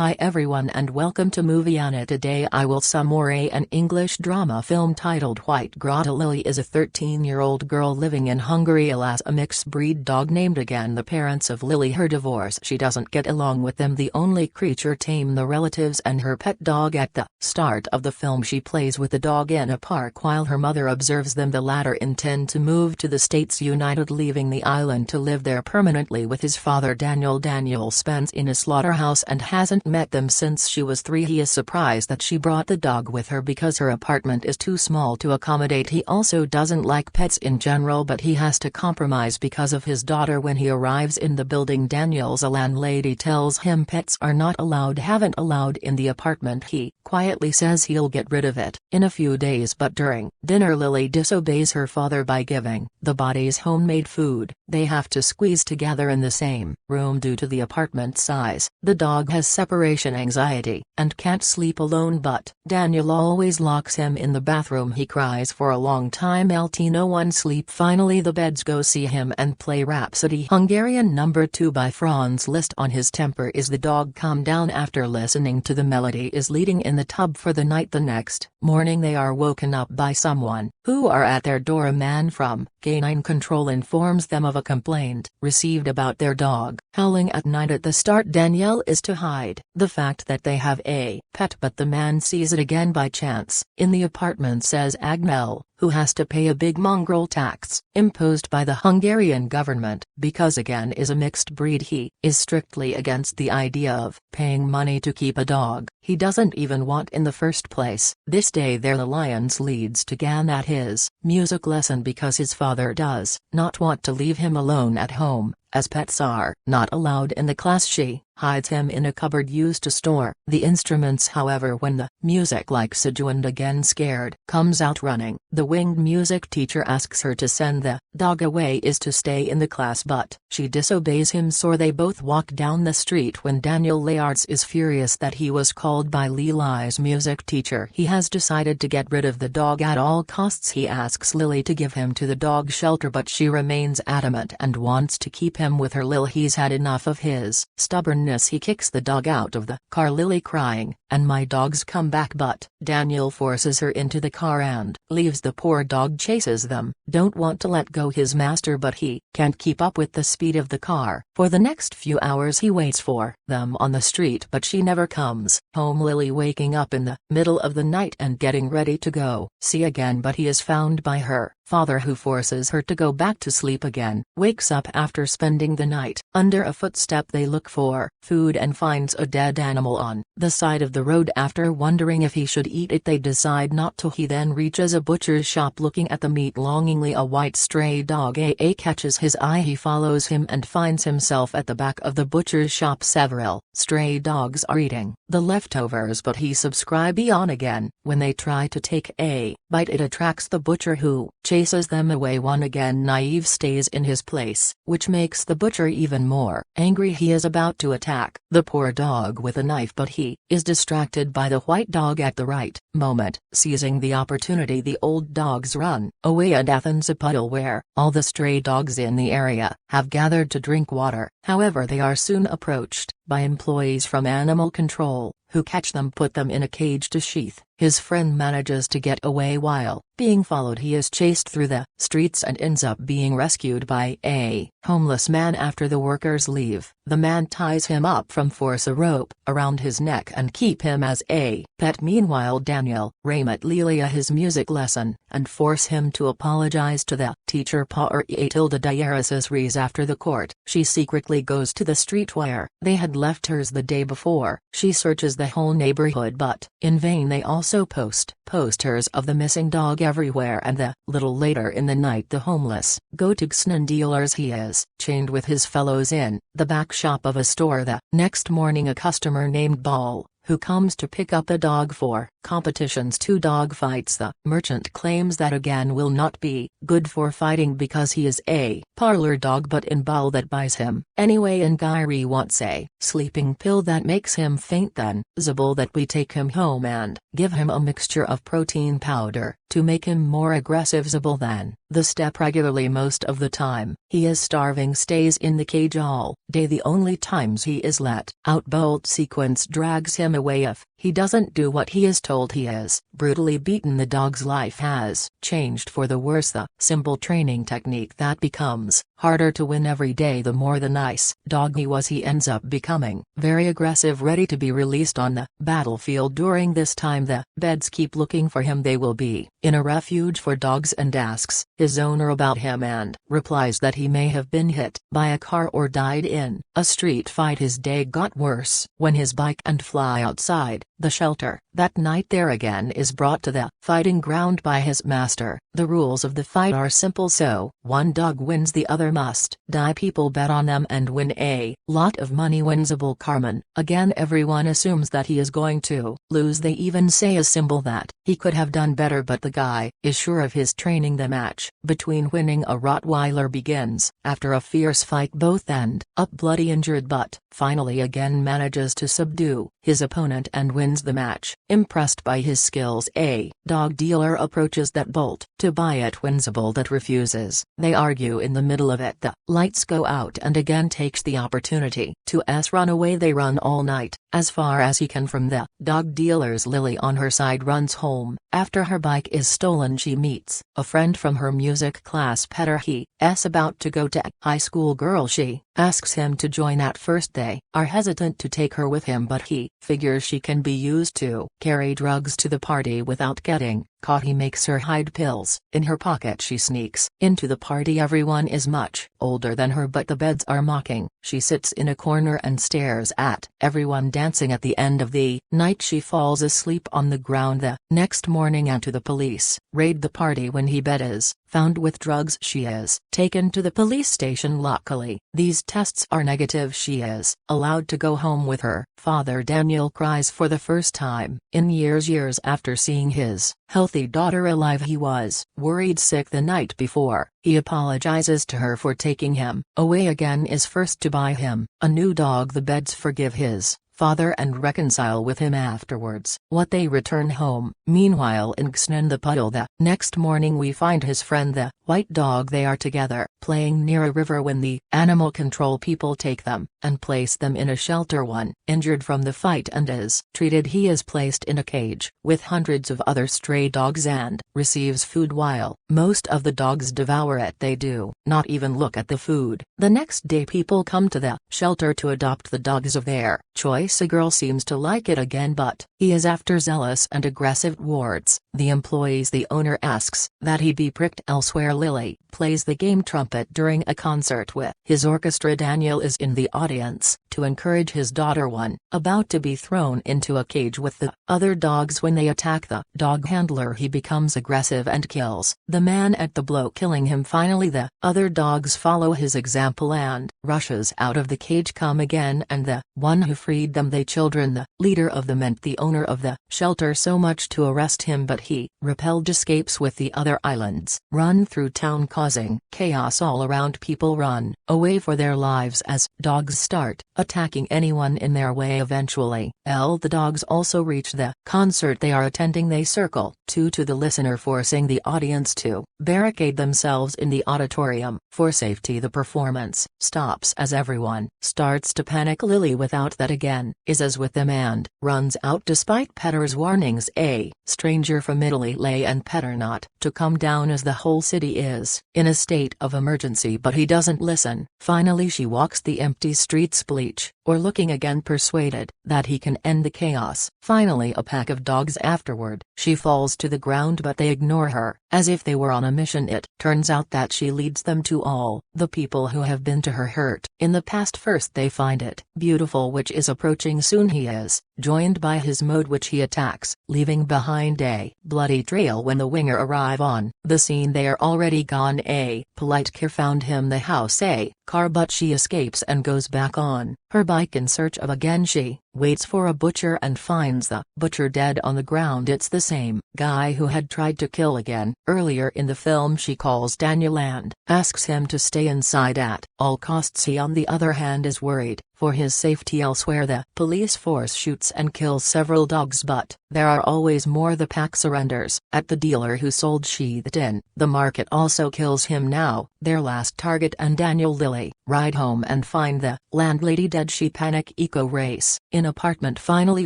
Hi everyone and welcome to Moviana. Today I will summary an English drama film titled White Grotto. Lily is a 13-year-old girl living in Hungary. Alas, a mixed breed dog named again the parents of Lily. Her divorce, she doesn't get along with them. The only creature tame the relatives and her pet dog. At the start of the film she plays with the dog in a park while her mother observes them. The latter intend to move to the States United, leaving the island to live there permanently with his father Daniel. Daniel spends in a slaughterhouse and hasn't met them since she was 3. He is surprised that she brought the dog with her because her apartment is too small to accommodate. He also doesn't like pets in general, but he has to compromise because of his daughter. When he arrives in the building, Daniel's landlady tells him pets are not allowed, haven't allowed in the apartment. He quietly says he'll get rid of it in a few days, but during dinner Lily disobeys her father by giving the bodies homemade food. They have to squeeze together in the same room due to the apartment size. The dog has separation anxiety and can't sleep alone, but Daniel always locks him in the bathroom. He cries for a long time. No one sleep. Finally the beds go see him and play Rhapsody. Hungarian number 2 by Franz Liszt. On his temper is the dog calm down after listening to the melody is leading in the tub for the night. The next morning they are woken up by someone who are at their door. A man from Canine Control informs them of a complaint received about their dog howling at night. At the start Danielle is to hide the fact that they have a pet, but the man sees it again by chance in the apartment, says Agnel, who has to pay a big mongrel tax imposed by the Hungarian government because again is a mixed breed. He is strictly against the idea of paying money to keep a dog he doesn't even want in the first place. This day their alliance leads to Gan at his music lesson because his father does not want to leave him alone at home, as pets are not allowed in the class. She hides him in a cupboard used to store the instruments. However, when the music like Sejuan again scared comes out running, the winged music teacher asks her to send the dog away is to stay in the class, but she disobeys him, so they both walk down the street. When Daniel Layards is furious that he was called by Lily's music teacher, he has decided to get rid of the dog at all costs. He asks Lily to give him to the dog shelter, but she remains adamant and wants to keep him with her. He's had enough of his stubbornness. He kicks the dog out of the car, Lily crying, "And my dogs come back," but Daniel forces her into the car and leaves. The poor dog chases them, don't want to let go his master, but he can't keep up with the speed of the car. For the next few hours he waits for them on the street, but she never comes home. Lily waking up in the middle of the night and getting ready to go see again, but he is found by her father, who forces her to go back to sleep again. Wakes up after spending the night under a footstep. They look for food and finds a dead animal on the side of the road. After wondering if he should eat it, they decide not to. He then reaches a butcher's shop looking at the meat longingly. A white stray dog catches his eye. He follows him and finds himself at the back of the butcher's shop. Several stray dogs are eating the leftovers, but he subscribes on again. When they try to take a bite, it attracts the butcher, who chases them away. One again naive stays in his place, which makes the butcher even more angry. He is about to attack the poor dog with a knife, but he is distracted by the white dog at the right moment. Seizing the opportunity, the old dogs run away and Athens, a puddle where all the stray dogs in the area have gathered to drink water. However, they are soon approached by employees from Animal Control, who catch them, put them in a cage to sheath. His friend manages to get away while being followed. He is chased through the streets and ends up being rescued by a homeless man. After the workers leave, the man ties him up from force a rope around his neck and keep him as a pet. Meanwhile Daniel Raymond Lilia his music lesson and force him to apologize to the teacher Tilda Diaris. After the court, she secretly goes to the street where they had left hers the day before. She searches the whole neighborhood, but in vain. They also post posters of the missing dog everywhere, and little later in the night the homeless go to Xnan dealers. He is chained with his fellows in the back shop of a store. The next morning a customer named Ball, who comes to pick up a dog for competitions, 2 dog fights. The merchant claims that again will not be good for fighting because he is a parlor dog, but in Ball that buys him anyway. And Gyri wants a sleeping pill that makes him faint. Then Zabul that we take him home, and give him a mixture of protein powder, to make him more aggressive than the step regularly most of the time. He is starving, stays in the cage all day, the only times he is let out bolt sequence drags him away if he doesn't do what he is told. He is brutally beaten. The dog's life has changed for the worse. The simple training technique that becomes harder to win every day the more the nice dog he ends up becoming very aggressive, ready to be released on the battlefield. During this time the beds keep looking for him. They will be in a refuge for dogs and asks his owner about him and replies that he may have been hit by a car or died in a street fight. His day got worse when his bike and fly outside the shelter that night there again is brought to the fighting ground by his master. The rules of the fight are simple, so one dog wins, the other must die. People bet on them and win a lot of money. Winsable Carmen, again everyone assumes that he is going to lose. They even say a symbol that he could have done better, but the guy is sure of his training. The match between winning a Rottweiler begins after a fierce fight. Both end up bloody injured, but finally again manages to subdue his opponent and wins the match. Impressed by his skills, a dog dealer approaches that bolt to buy it. Winsable that refuses. They argue in the middle of it. The lights go out and again takes the opportunity to run away. They run all night, as far as he can from the dog dealers. Lily on her side runs home. After her bike is stolen, she meets a friend from her music class, Peter. He is about to go to high school girl. She asks him to join. At first they are hesitant to take her with him, but he figures she can be used to carry drugs to the party without getting caught. He makes her hide pills in her pocket. She sneaks into the party. Everyone is much older than her, but the beds are mocking. She sits in a corner and stares at everyone dancing. At the end of the night she falls asleep on the ground. The next morning and to the police raid the party. When he bed is found with drugs, she is taken to the police station. Luckily these tests are negative. She is allowed to go home with her father. Daniel cries for the first time in years after seeing his healthy daughter alive. He was worried sick the night before. He apologizes to her for taking him away again. Is first to buy him a new dog. The beds forgive his father and reconcile with him afterwards. What they return home. Meanwhile in Xnan the puddle, the next morning we find his friend the white dog. They are together playing near a river when the animal control people take them and place them in a shelter. One injured from the fight and is treated. He is placed in a cage with hundreds of other stray dogs and receives food while most of the dogs devour it. They do not even look at the food. The next day people come to the shelter to adopt the dogs of their choice. A girl seems to like it again, but he is after zealous and aggressive towards the employees. The owner asks that he be pricked elsewhere. Lily plays the game trumpet during a concert with his orchestra. Daniel is in the audience to encourage his daughter. One about to be thrown into a cage with the other dogs. When they attack the dog handler, he becomes aggressive and kills the man at the blow, killing him. Finally the other dogs follow his example and rushes out of the cage. Come again, and the one who freed them, they children. The leader of them meant the owner of the shelter so much to arrest him, but he repelled, escapes with the other islands. Run through town causing chaos all around. People run away for their lives as dogs start attacking anyone in their way. Eventually the dogs also reach the concert they are attending. They circle to the listener, forcing the audience to barricade themselves in the auditorium for safety. The performance stops as everyone starts to panic. Lily, without that again, is as with them and runs out despite Peter's warnings. A stranger from Italy lay and Peter not to come down as the whole city is in a state of emergency, but he doesn't listen. Finally she walks the empty streets, bleach or looking again, persuaded that he can end the chaos. Finally a pack of dogs afterward. She falls to the ground, but they ignore her as if they were on a mission. It turns out that she leads them to all the people who have been to her hurt in the past. First they find it beautiful, which is approaching soon. He is joined by his mode, which he attacks, leaving behind a bloody trail. When the winger arrive on the scene, they are already gone. A polite care found him the house a car, but she escapes and goes back on her bike in search of again. She waits for a butcher and finds the butcher dead on the ground. It's the same guy who had tried to kill again. Earlier in the film she calls Daniel and asks him to stay inside at all costs. He on the other hand is worried for his safety elsewhere. The police force shoots and kills several dogs, but there are always more. The pack surrenders at the dealer who sold Sheath in the market also kills him now, their last target, and Daniel Lily ride home and find the landlady dead. She panic eco race in apartment, finally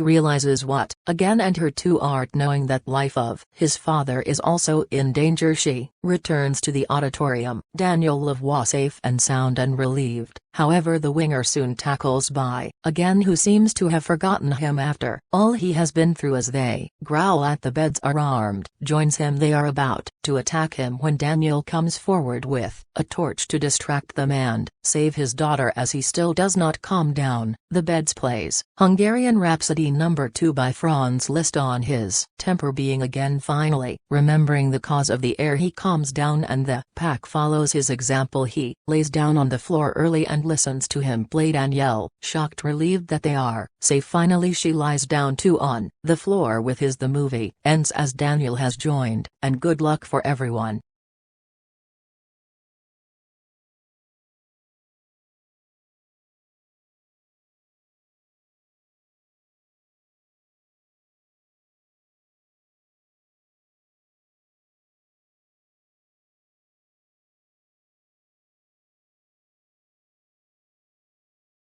realizes what again and her two art knowing that life of his father is also in danger. She returns to the auditorium. Daniel Liv was safe and sound and relieved. However, the winger soon tackles by again, who seems to have forgotten him after all he has been through. As they growl at the beds are armed, joins him. They are about to attack him when Daniel comes forward with a torch to distract them and save his daughter. As he still does not calm down, the beds plays Hungarian Rhapsody No. 2 by Franz Liszt. On his temper being again finally remembering the cause of the air, he calms down and the pack follows his example. He lays down on the floor early and listens to him play Danielle, shocked, relieved that they are safe. Finally she lies down too on the floor with his. The movie ends as Daniel has joined, and good luck for everyone.